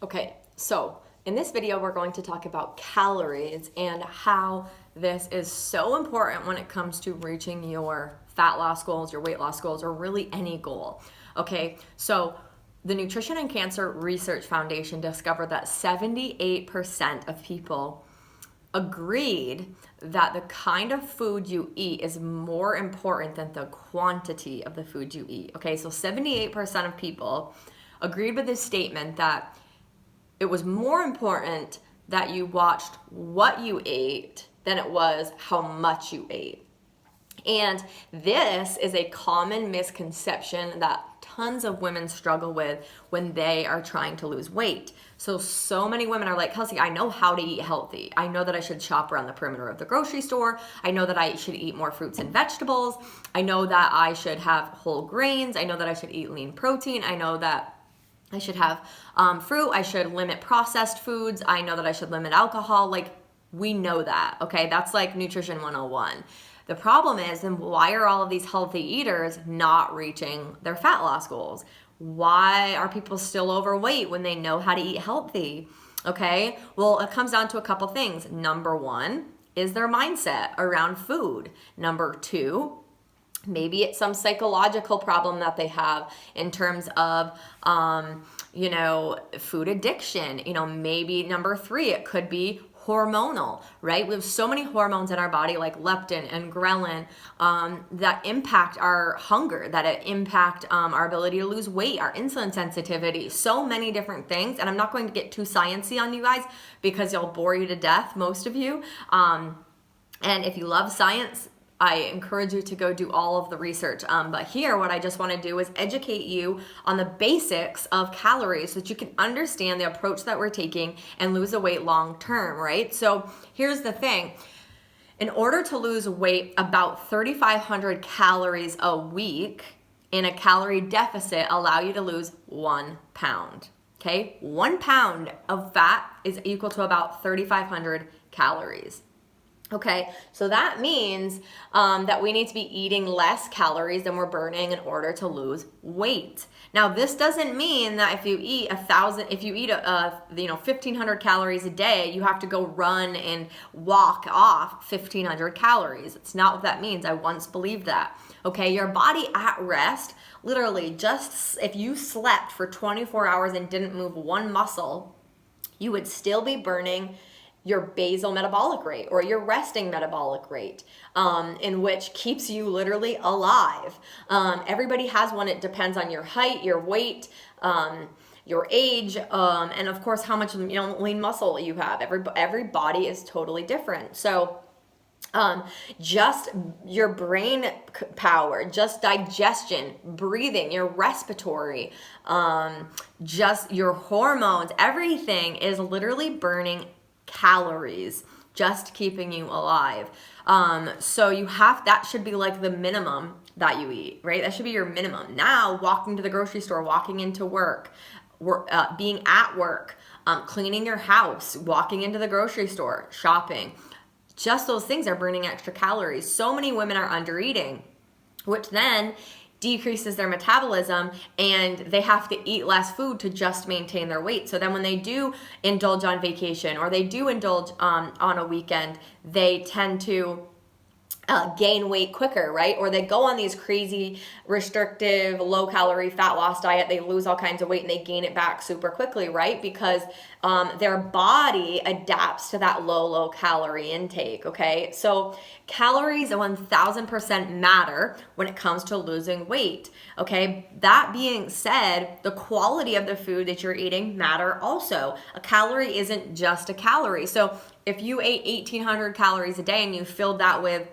Okay, so in this video, we're going to talk about calories and how this is so important when it comes to reaching your fat loss goals, your weight loss goals, or really any goal. Okay, so the Nutrition and Cancer Research Foundation discovered that 78% of people agreed that the kind of food you eat is more important than the quantity of the food you eat. Okay, so 78% of people agreed with this statement that it was more important that you watched what you ate than it was how much you ate. And this is a common misconception that tons of women struggle with when they are trying to lose weight. So many women are like, Kelsey, I know how to eat healthy. I know that I should shop around the perimeter of the grocery store. I know that I should eat more fruits and vegetables. I know that I should have whole grains. I know that I should eat lean protein. I know that I should have fruit. I should limit processed foods. I know that I should limit alcohol. Like, we know that, okay? That's like nutrition 101. The problem is, then why are all of these healthy eaters not reaching their fat loss goals? Why are people still overweight when they know how to eat healthy? Okay, well, it comes down to a couple things. Number one is their mindset around food. Number two, maybe it's some psychological problem that they have in terms of, food addiction. Maybe number three, it could be hormonal, right? We have so many hormones in our body like leptin and ghrelin that impact our hunger, that impact our ability to lose weight, our insulin sensitivity, so many different things. And I'm not going to get too sciencey on you guys because you'll bore you to death, most of you. And if you love science, I encourage you to go do all of the research. But here, what I just want to do is educate you on the basics of calories so that you can understand the approach that we're taking and lose the weight long term, right? So here's the thing. In order to lose weight, about 3,500 calories a week in a calorie deficit allow you to lose 1 pound. Okay? 1 pound of fat is equal to about 3,500 calories. Okay, so that means that we need to be eating less calories than we're burning in order to lose weight. Now, this doesn't mean that if you eat 1,500 calories a day, you have to go run and walk off 1,500 calories. It's not what that means. I once believed that. Okay, your body at rest, literally, just if you slept for 24 hours and didn't move one muscle, you would still be burning your basal metabolic rate or your resting metabolic rate, in which keeps you literally alive. Everybody has one. It depends on your height, your weight, your age, and of course how much lean muscle you have. Every body is totally different. So just your brain power, just digestion, breathing, your respiratory, just your hormones, everything is literally burning calories, just keeping you alive. So that should be like the minimum that you eat, right? That should be your minimum. Now, walking to the grocery store, walking into work, being at work, cleaning your house, walking into the grocery store, shopping, just those things are burning extra calories. So many women are under eating, which then decreases their metabolism and they have to eat less food to just maintain their weight. So then when they do indulge on vacation or they do indulge on a weekend, they tend to gain weight quicker, right? Or they go on these crazy restrictive low calorie fat loss diet, they lose all kinds of weight and they gain it back super quickly, right? Because their body adapts to that low calorie intake, okay? So calories 1000% matter when it comes to losing weight, okay? That being said, the quality of the food that you're eating matter also. A calorie isn't just a calorie. So if you ate 1,800 calories a day and you filled that with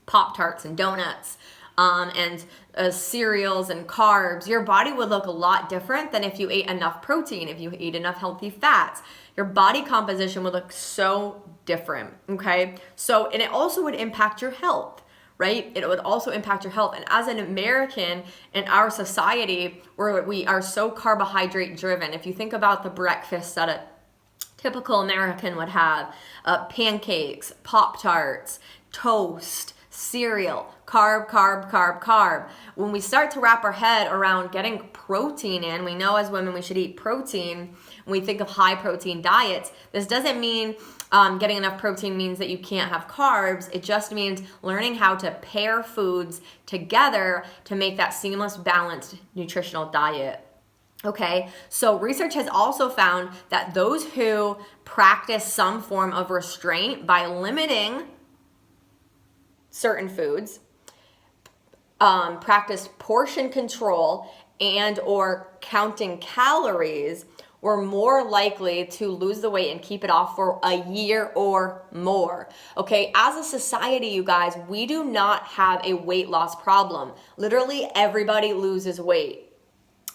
Pop-Tarts and donuts and cereals and carbs, your body would look a lot different than if you ate enough protein, if you ate enough healthy fats. Your body composition would look so different, okay? So, and it also would impact your health, right? It would also impact your health. And as an American in our society, where we are so carbohydrate driven, if you think about the breakfast that a typical American would have, pancakes, Pop-Tarts, toast, cereal, carb. When we start to wrap our head around getting protein in. We know as women we should eat protein. When we think of high protein diets, this doesn't mean getting enough protein means that you can't have carbs. It just means learning how to pair foods together to make that seamless, balanced nutritional diet. Okay, so research has also found that those who practice some form of restraint by limiting certain foods, practice portion control and or counting calories, were more likely to lose the weight and keep it off for a year or more. Okay, as a society, you guys, we do not have a weight loss problem. Literally everybody loses weight.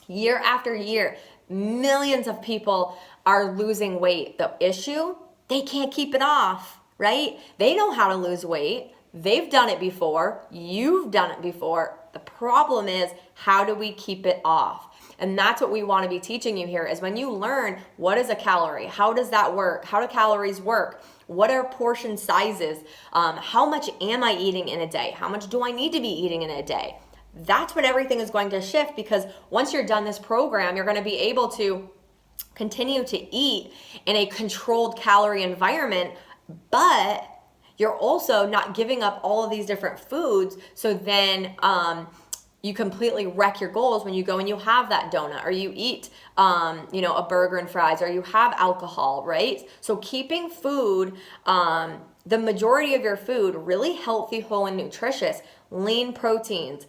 Year after year, millions of people are losing weight. The issue, they can't keep it off, right? They know how to lose weight. They've done it before. You've done it before. The problem is, how do we keep it off? And that's what we want to be teaching you here, is when you learn what is a calorie, how does that work, how do calories work, what are portion sizes, how much am I eating in a day, how much do I need to be eating in a day? That's when everything is going to shift, because once you're done this program, you're going to be able to continue to eat in a controlled calorie environment, but you're also not giving up all of these different foods. So then you completely wreck your goals when you go and you have that donut, or you eat a burger and fries, or you have alcohol, right? So keeping food, the majority of your food, really healthy, whole, and nutritious, lean proteins,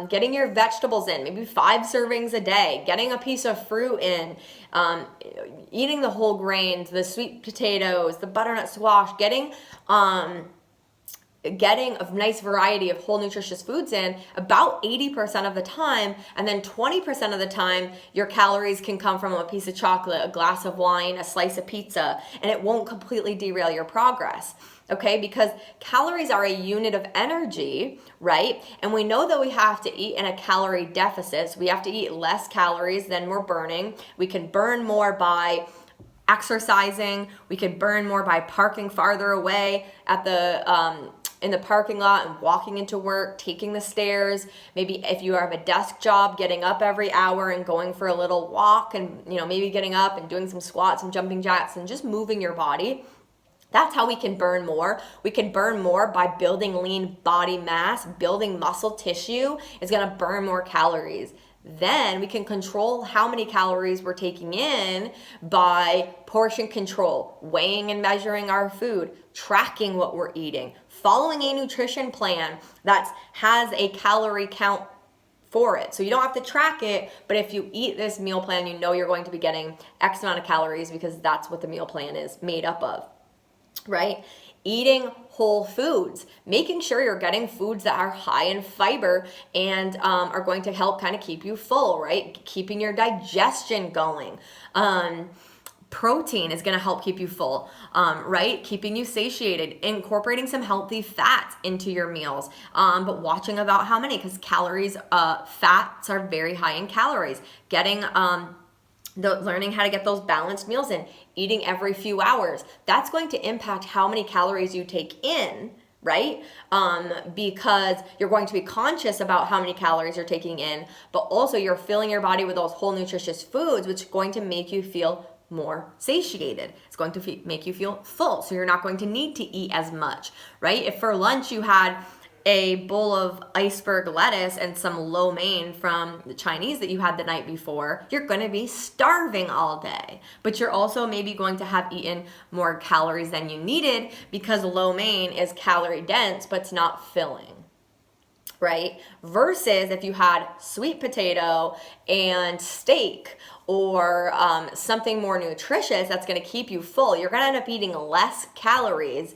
getting your vegetables in, maybe 5 servings a day, getting a piece of fruit in, eating the whole grains, the sweet potatoes, the butternut squash, getting a nice variety of whole nutritious foods in about 80% of the time, and then 20% of the time your calories can come from a piece of chocolate, a glass of wine, a slice of pizza, and it won't completely derail your progress. Okay, because calories are a unit of energy, right? And we know that we have to eat in a calorie deficit. So we have to eat less calories than we're burning. We can burn more by exercising. We can burn more by parking farther away at the in the parking lot and walking into work, taking the stairs. Maybe if you have a desk job, getting up every hour and going for a little walk, and maybe getting up and doing some squats and jumping jacks and just moving your body. That's how we can burn more. We can burn more by building lean body mass. Building muscle tissue is going to burn more calories. Then we can control how many calories we're taking in by portion control, weighing and measuring our food, tracking what we're eating, following a nutrition plan that has a calorie count for it. So you don't have to track it, but if you eat this meal plan, you know you're going to be getting X amount of calories, because that's what the meal plan is made up of. Right? Eating whole foods, making sure you're getting foods that are high in fiber and are going to help kind of keep you full, right? Keeping your digestion going. Protein is going to help keep you full, right? Keeping you satiated, incorporating some healthy fats into your meals, but watching about how many, because fats are very high in calories. Getting learning how to get those balanced meals in, eating every few hours. That's going to impact how many calories you take in, right? Because you're going to be conscious about how many calories you're taking in, but also you're filling your body with those whole nutritious foods, which is going to make you feel more satiated. It's going to make you feel full, so you're not going to need to eat as much, right? If for lunch you had a bowl of iceberg lettuce and some lo mein from the Chinese that you had the night before, you're going to be starving all day. But you're also maybe going to have eaten more calories than you needed, because lo mein is calorie dense, but it's not filling, right? Versus if you had sweet potato and steak, or something more nutritious that's going to keep you full, you're going to end up eating less calories,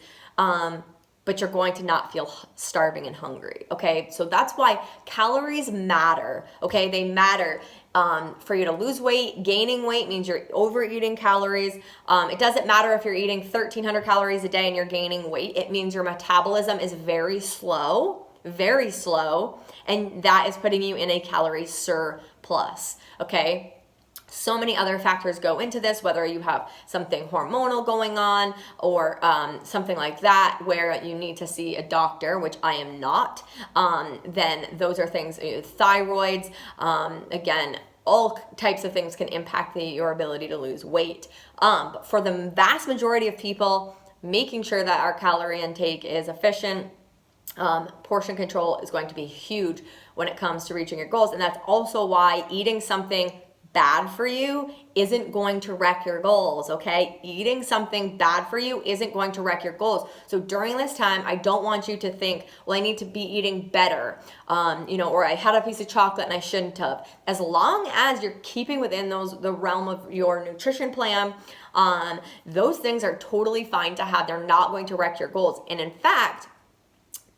but you're going to not feel starving and hungry, okay? So that's why calories matter, okay? They matter for you to lose weight. Gaining weight means you're overeating calories. It doesn't matter if you're eating 1,300 calories a day and you're gaining weight. It means your metabolism is very slow, and that is putting you in a calorie surplus, okay? So many other factors go into this, whether you have something hormonal going on or something like that where you need to see a doctor, which I am not. Then those are things, thyroids, again, all types of things can impact your ability to lose weight. But for the vast majority of people, making sure that our calorie intake is efficient, portion control is going to be huge when it comes to reaching your goals. And that's also why eating something bad for you isn't going to wreck your goals, okay? Eating something bad for you isn't going to wreck your goals. So during this time, I don't want you to think, well, I need to be eating better, or I had a piece of chocolate and I shouldn't have. As long as you're keeping within the realm of your nutrition plan, those things are totally fine to have. They're not going to wreck your goals. And in fact,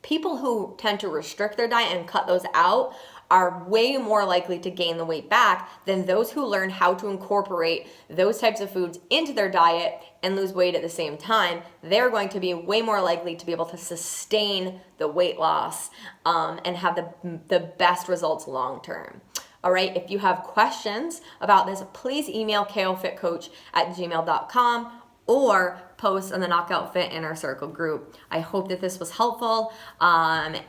people who tend to restrict their diet and cut those out are way more likely to gain the weight back than those who learn how to incorporate those types of foods into their diet and lose weight at the same time. They're going to be way more likely to be able to sustain the weight loss and have the best results long term. All right, if you have questions about this, please email keofitcoach@gmail.com or post on the Knockout Fit Inner Circle group. I hope that this was helpful, and